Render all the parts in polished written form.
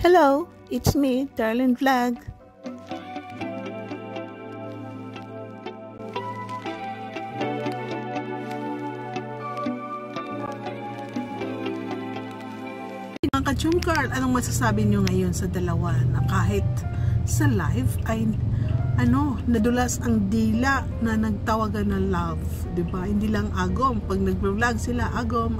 Hello, it's me, Darlene Vlog. Mga ka-Chumkar, anong masasabi nyo ngayon sa dalawa na kahit sa live ay nadulas ang dila na nagtawagan ng love, diba? Hindi lang agom. Pag nag-vlog sila, agom.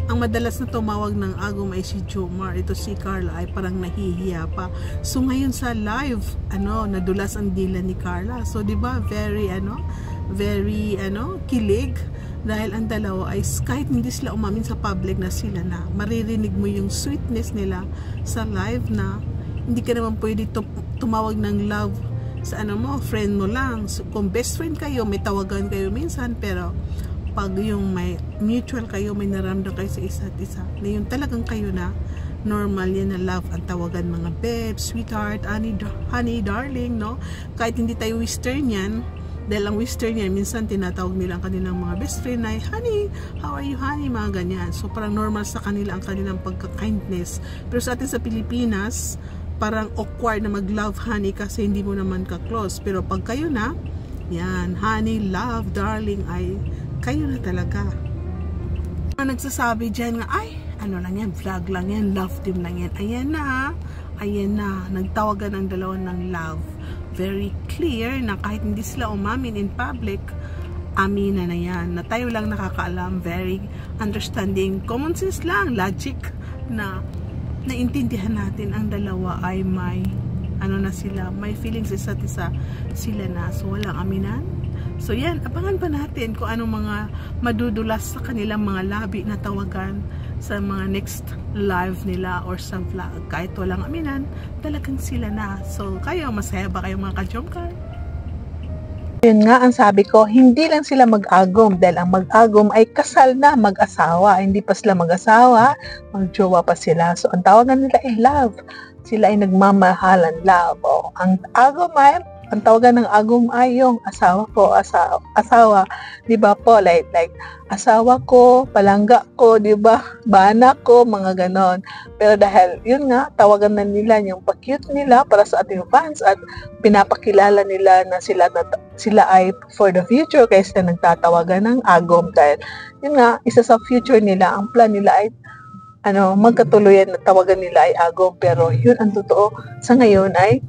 Ang madalas na tumawag ng agom ay si Jomar. Ito si Carla ay parang nahihiya pa. So ngayon sa live, nadulas ang dila ni Carla. So diba, very kilig. Dahil ang dalawa ay kahit hindi sila umamin sa public na sila na, maririnig mo yung sweetness nila sa live na hindi ka naman pwede tumawag ng love sa friend mo lang. So, kung best friend kayo, may tawagan kayo minsan, pero pag yung may mutual kayo, may naramdam kayo sa isa't isa, na yung talagang kayo na normal, yan na love ang tawagan, mga babe, sweetheart, honey, darling, no? Kahit hindi tayo western yan, dahil ang western yan, minsan tinatawag nila ang kanilang mga best friend na, honey, how are you, honey, mga ganyan. So parang normal sa kanila ang kanilang pagka-kindness. Pero sa atin sa Pilipinas, parang awkward na mag-love honey kasi hindi mo naman ka-close. Pero pag kayo na, yan, honey, love, darling, ay kayo na talaga. Nagsasabi dyan nga, ay, lang yan, vlog lang yan, love team lang yan. Ayan na, nagtawagan ang dalawa ng love. Very clear na kahit hindi sila umamin in public, amina na yan. Na tayo lang nakakaalam, very understanding, common sense lang, logic na naintindihan natin ang dalawa ay may may feelings isa't isa sila na, so walang aminan. So yan, abangan pa natin kung anong mga madudulas sa kanilang mga labi na tawagan sa mga next live nila or sa vlog. Kahit walang aminan, talagang sila na. So kayo, masaya ba kayo mga ka-Chumkar? Yun nga ang sabi ko, hindi lang sila mag-agom dahil ang mag-agom ay kasal na mag-asawa. Hindi pa sila mag-asawa, mag-jowa pa sila. So ang tawagan nila ay love. Sila ay nagmamahalan, love. O, ang tawagan ng agom ay yung asawa ko, asawa. Diba po, like asawa ko, palangga ko, diba? Bana ko, mga ganon. Pero dahil, yun nga, tawagan na nila yung pa-cute nila para sa ating fans at pinapakilala nila na sila ay for the future kaya sila nagtatawagan ng agom dahil, yun nga, isa sa future nila, ang plan nila ay magkatuluyan na tawagan nila ay agom. Pero yun ang totoo, sa ngayon ay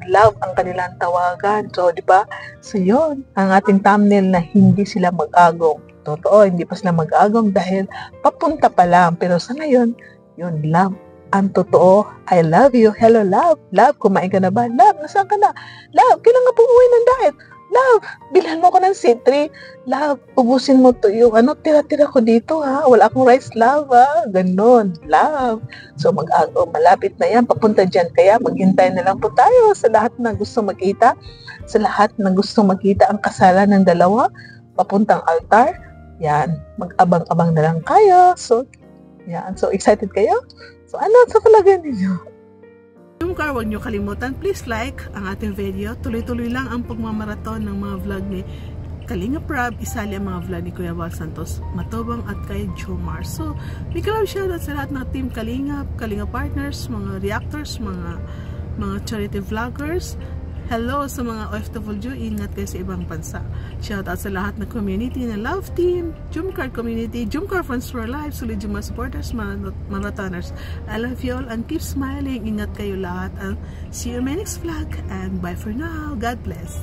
love ang kanilang tawagan. So, di ba? So, yun, ang ating thumbnail na hindi sila mag-agom. Totoo, hindi pa sila mag-agom dahil papunta pa lang. Pero sa ngayon, yun, love. Ang totoo, I love you. Hello, love. Love, kumain ka na ba? Love, nasaan ka na? Love, kailan nga pumuwi ng diet? Love, bilhan mo ko ng C3. Love, ubusin mo to yung tira-tira ko dito ha. Wala akong rice, love ha. Ganon, love. So malapit na yan, papunta dyan. Kaya maghintay na lang po tayo sa lahat na gusto makita. Sa lahat na gusto makita ang kasalan ng dalawa, papuntang altar. Yan, mag-abang-abang na lang kayo. So, yan. So, excited kayo? So, sa palagay ninyo? Chumkar, huwag nyo kalimutan, please like ang ating video. Tuloy-tuloy lang ang pagmamaraton ng mga vlog ni Kalinga Prab, isali ang mga vlog ni Kuya Val Santos Matubang at kay Jomar. So, big love shoutout sa lahat ng team Kalinga partners, mga reactors, mga charity vloggers. Hello sa mga OFW, ingat kayo sa ibang bansa. Shoutout sa lahat ng community na love team, Chumkar community, Chumkar Friends for Life, solid yung mga supporters, marathoners. I love you all and keep smiling. Ingat kayo lahat. And see you in my next vlog. And bye for now. God bless.